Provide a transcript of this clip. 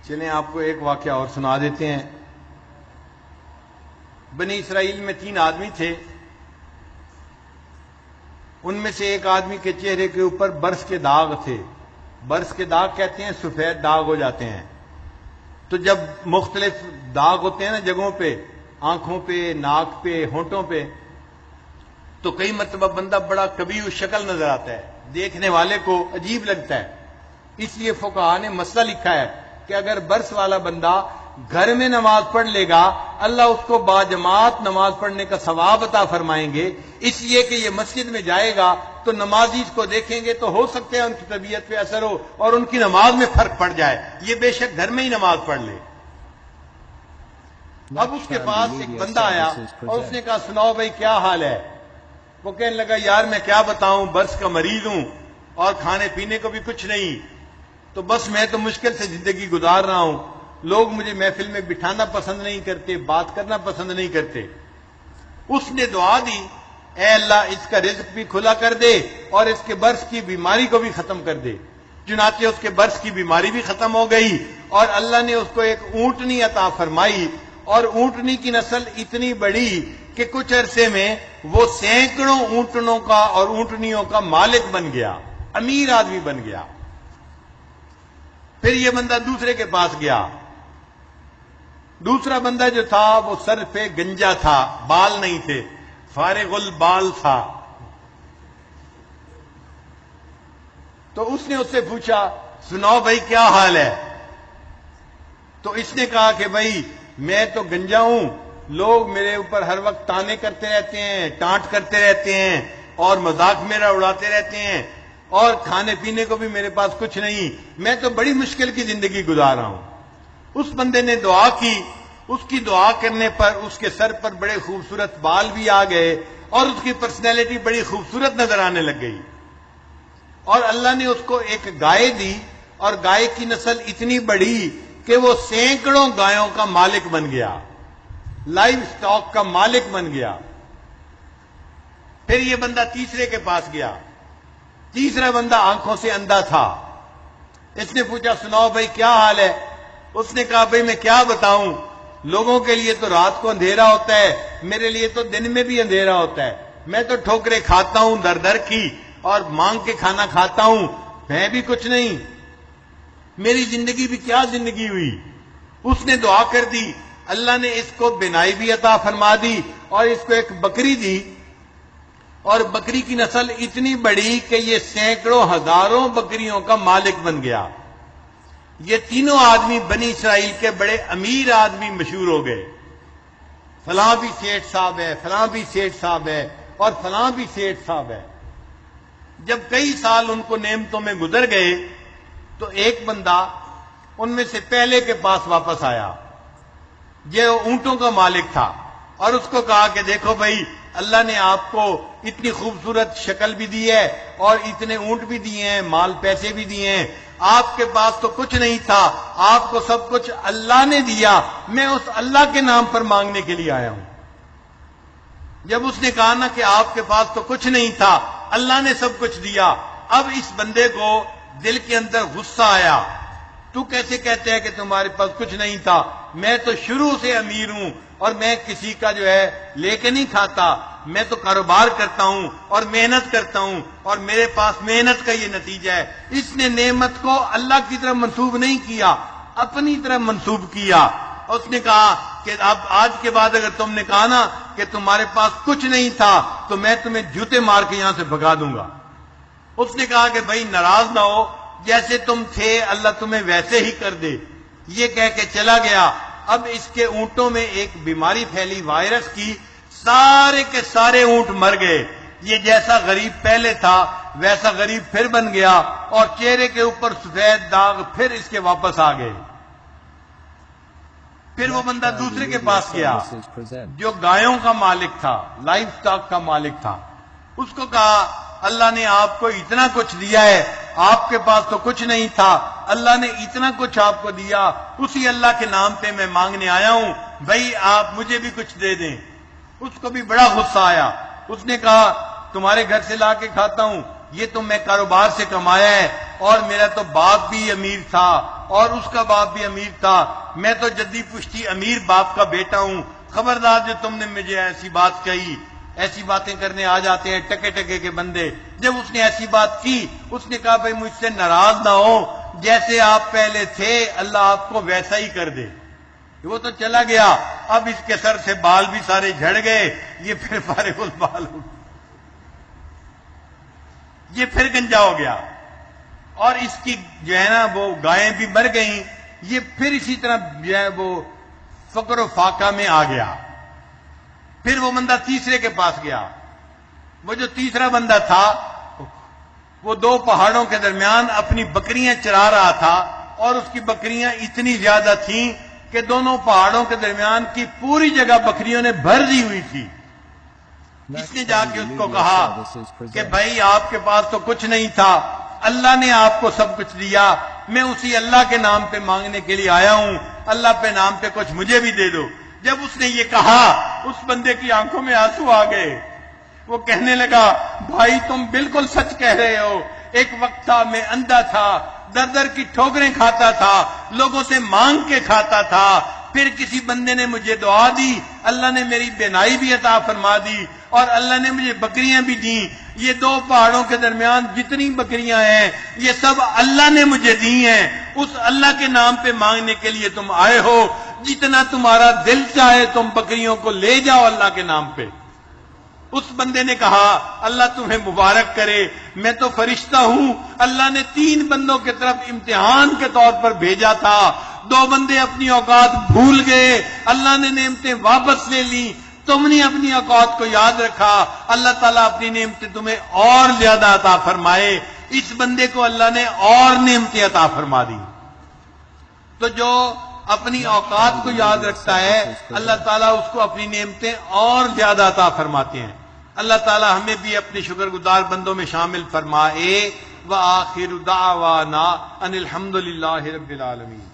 چلیں آپ کو ایک واقعہ اور سنا دیتے ہیں۔ بنی اسرائیل میں 3 آدمی تھے، ان میں سے ایک آدمی کے چہرے کے اوپر برس کے داغ تھے۔ برس کے داغ کہتے ہیں سفید داغ ہو جاتے ہیں۔ تو جب مختلف داغ ہوتے ہیں نا جگہوں پہ، آنکھوں پہ، ناک پہ، ہونٹوں پہ، تو کئی مرتبہ بندہ بڑا کبھی شکل نظر آتا ہے، دیکھنے والے کو عجیب لگتا ہے۔ اس لیے فقہاء نے مسئلہ لکھا ہے کہ اگر برس والا بندہ گھر میں نماز پڑھ لے گا، اللہ اس کو باجماعت نماز پڑھنے کا ثواب عطا فرمائیں گے، اس لیے کہ یہ مسجد میں جائے گا تو نمازی اس کو دیکھیں گے تو ہو سکتا ہے ان کی طبیعت پہ اثر ہو اور ان کی نماز میں فرق پڑ جائے، یہ بے شک گھر میں ہی نماز پڑھ لے۔ اب اس کے پاس ایک بندہ آیا اور اس نے کہا سناؤ بھائی کیا حال ہے؟ وہ کہنے لگا یار میں کیا بتاؤں، برس کا مریض ہوں اور کھانے پینے کو بھی کچھ نہیں، تو بس میں تو مشکل سے زندگی گزار رہا ہوں، لوگ مجھے محفل میں بٹھانا پسند نہیں کرتے، بات کرنا پسند نہیں کرتے۔ اس نے دعا دی اے اللہ اس کا رزق بھی کھلا کر دے اور اس کے برس کی بیماری کو بھی ختم کر دے۔ چنانچہ اس کے برس کی بیماری بھی ختم ہو گئی اور اللہ نے اس کو ایک اونٹنی عطا فرمائی، اور اونٹنی کی نسل اتنی بڑی کہ کچھ عرصے میں وہ سینکڑوں اونٹنوں کا اور اونٹنیوں کا مالک بن گیا، امیر آدمی بن گیا۔ پھر یہ بندہ دوسرے کے پاس گیا، دوسرا بندہ جو تھا وہ سر پہ گنجا تھا، بال نہیں تھے، فارغ البال تھا۔ تو اس نے اس سے پوچھا سناؤ بھائی کیا حال ہے؟ تو اس نے کہا کہ بھائی میں تو گنجا ہوں، لوگ میرے اوپر ہر وقت تانے کرتے رہتے ہیں، ٹانٹ کرتے رہتے ہیں اور مذاق میرا اڑاتے رہتے ہیں، اور کھانے پینے کو بھی میرے پاس کچھ نہیں، میں تو بڑی مشکل کی زندگی گزار رہا ہوں۔ اس بندے نے دعا کی، اس کی دعا کرنے پر اس کے سر پر بڑے خوبصورت بال بھی آ گئے اور اس کی پرسنالٹی بڑی خوبصورت نظر آنے لگ گئی، اور اللہ نے اس کو ایک گائے دی، اور گائے کی نسل اتنی بڑی کہ وہ سینکڑوں گایوں کا مالک بن گیا، لائف سٹاک کا مالک بن گیا۔ پھر یہ بندہ تیسرے کے پاس گیا، تیسرا بندہ آنکھوں سے اندھا تھا۔ اس نے پوچھا سناؤ بھائی کیا حال ہے؟ اس نے کہا بھائی میں کیا بتاؤں، لوگوں کے لیے تو رات کو اندھیرا ہوتا ہے، میرے لیے تو دن میں بھی اندھیرا ہوتا ہے، میں تو ٹھوکریں کھاتا ہوں در در کی اور مانگ کے کھانا کھاتا ہوں، میں بھی کچھ نہیں، میری زندگی بھی کیا زندگی ہوئی۔ اس نے دعا کر دی، اللہ نے اس کو بینائی بھی عطا فرما دی اور اس کو ایک بکری دی، اور بکری کی نسل اتنی بڑی کہ یہ سینکڑوں ہزاروں بکریوں کا مالک بن گیا۔ یہ تینوں آدمی بنی اسرائیل کے بڑے امیر آدمی مشہور ہو گئے، فلاں بھی سیٹھ صاحب ہے، فلاں بھی سیٹھ صاحب ہے، اور فلاں بھی سیٹھ صاحب ہے۔ جب کئی سال ان کو نعمتوں میں گزر گئے تو ایک بندہ ان میں سے پہلے کے پاس واپس آیا، جو اونٹوں کا مالک تھا، اور اس کو کہا کہ دیکھو بھائی اللہ نے آپ کو اتنی خوبصورت شکل بھی دی ہے اور اتنے اونٹ بھی دیے ہیں، مال پیسے بھی دیے ہیں، آپ کے پاس تو کچھ نہیں تھا، آپ کو سب کچھ اللہ نے دیا، میں اس اللہ کے نام پر مانگنے کے لیے آیا ہوں۔ جب اس نے کہا نا کہ آپ کے پاس تو کچھ نہیں تھا، اللہ نے سب کچھ دیا، اب اس بندے کو دل کے اندر غصہ آیا، تو کیسے کہتے ہیں کہ تمہارے پاس کچھ نہیں تھا؟ میں تو شروع سے امیر ہوں اور میں کسی کا جو ہے لے کے نہیں کھاتا، میں تو کاروبار کرتا ہوں اور محنت کرتا ہوں اور میرے پاس محنت کا یہ نتیجہ ہے۔ اس نے نعمت کو اللہ کی طرف منسوب نہیں کیا، اپنی طرف منسوب کیا۔ اس نے کہا کہ اب آج کے بعد اگر تم نے کہا نا کہ تمہارے پاس کچھ نہیں تھا تو میں تمہیں جوتے مار کے یہاں سے بھگا دوں گا۔ اس نے کہا کہ بھائی ناراض نہ ہو، جیسے تم تھے اللہ تمہیں ویسے ہی کر دے۔ یہ کہہ کے چلا گیا۔ اب اس کے اونٹوں میں ایک بیماری پھیلی وائرس کی، سارے کے سارے اونٹ مر گئے۔ یہ جیسا غریب پہلے تھا ویسا غریب پھر بن گیا، اور چہرے کے اوپر سفید داغ پھر اس کے واپس آ گئے۔ پھر وہ بندہ دوسرے کے پاس گیا جو گایوں کا مالک تھا، لائف سٹاک کا مالک تھا۔ اس کو کہا اللہ نے آپ کو اتنا کچھ دیا ہے، آپ کے پاس تو کچھ نہیں تھا، اللہ نے اتنا کچھ آپ کو دیا، اسی اللہ کے نام پہ میں مانگنے آیا ہوں، بھائی آپ مجھے بھی کچھ دے دیں۔ اس کو بھی بڑا غصہ آیا۔ اس نے کہا تمہارے گھر سے لا کے کھاتا ہوں، یہ تو میں کاروبار سے کمایا ہے، اور میرا تو باپ بھی امیر تھا اور اس کا باپ بھی امیر تھا، میں تو جدی پشتی امیر باپ کا بیٹا ہوں، خبردار جو تم نے مجھے ایسی بات کہی۔ ایسی باتیں کرنے آ جاتے ہیں ٹکے ٹکے کے بندے۔ جب اس نے ایسی بات کی، اس نے کہا بھائی مجھ سے ناراض نہ ہو، جیسے آپ پہلے تھے اللہ آپ کو ویسا ہی کر دے۔ وہ تو چلا گیا، اب اس کے سر سے بال بھی سارے جھڑ گئے، یہ پھر فارغ البال ہو گیا، یہ پھر گنجا ہو گیا، اور اس کی جو ہے نا وہ گائیں بھی مر گئیں، یہ پھر اسی طرح جو ہے وہ فقر و فاقہ میں آ گیا۔ پھر وہ بندہ تیسرے کے پاس گیا، وہ جو تیسرا بندہ تھا وہ دو پہاڑوں کے درمیان اپنی بکریاں چرا رہا تھا، اور اس کی بکریاں اتنی زیادہ تھیں کہ دونوں پہاڑوں کے درمیان کی پوری جگہ بکریوں نے بھر دی ہوئی تھی۔ اس نے جا کے اس کو کہا کہ بھائی آپ کے پاس تو کچھ نہیں تھا، اللہ نے آپ کو سب کچھ دیا، میں اسی اللہ کے نام پہ مانگنے کے لیے آیا ہوں، اللہ پہ نام پہ کچھ مجھے بھی دے دو۔ جب اس نے یہ کہا اس بندے کی آنکھوں میں آنسو آ گئے، وہ کہنے لگا بھائی تم بالکل سچ کہہ رہے ہو، ایک وقت تھا میں اندھا تھا، در در کی ٹھوکریں کھاتا تھا، لوگوں سے مانگ کے کھاتا تھا، پھر کسی بندے نے مجھے دعا دی، اللہ نے میری بینائی بھی عطا فرما دی، اور اللہ نے مجھے بکریاں بھی دیں۔ یہ دو پہاڑوں کے درمیان جتنی بکریاں ہیں یہ سب اللہ نے مجھے دی ہیں، اس اللہ کے نام پہ مانگنے کے لیے تم آئے ہو، جتنا تمہارا دل چاہے تم بکریوں کو لے جاؤ اللہ کے نام پہ۔ اس بندے نے کہا اللہ تمہیں مبارک کرے، میں تو فرشتہ ہوں، اللہ نے 3 بندوں کی طرف امتحان کے طور پر بھیجا تھا، 2 بندے اپنی اوقات بھول گئے، اللہ نے نعمتیں واپس لے لی، تم نے اپنی اوقات کو یاد رکھا، اللہ تعالیٰ اپنی نعمتیں تمہیں اور زیادہ عطا فرمائے۔ اس بندے کو اللہ نے اور نعمتیں عطا فرما دی۔ تو جو اپنی اوقات کو یاد رکھتا ہے اللہ تعالیٰ اس کو اپنی نعمتیں اور زیادہ عطا فرماتے ہیں۔ اللہ تعالیٰ ہمیں بھی اپنے شکر گزار بندوں میں شامل فرمائے۔ وآخر دعوانا ان الحمد للہ رب العالمین۔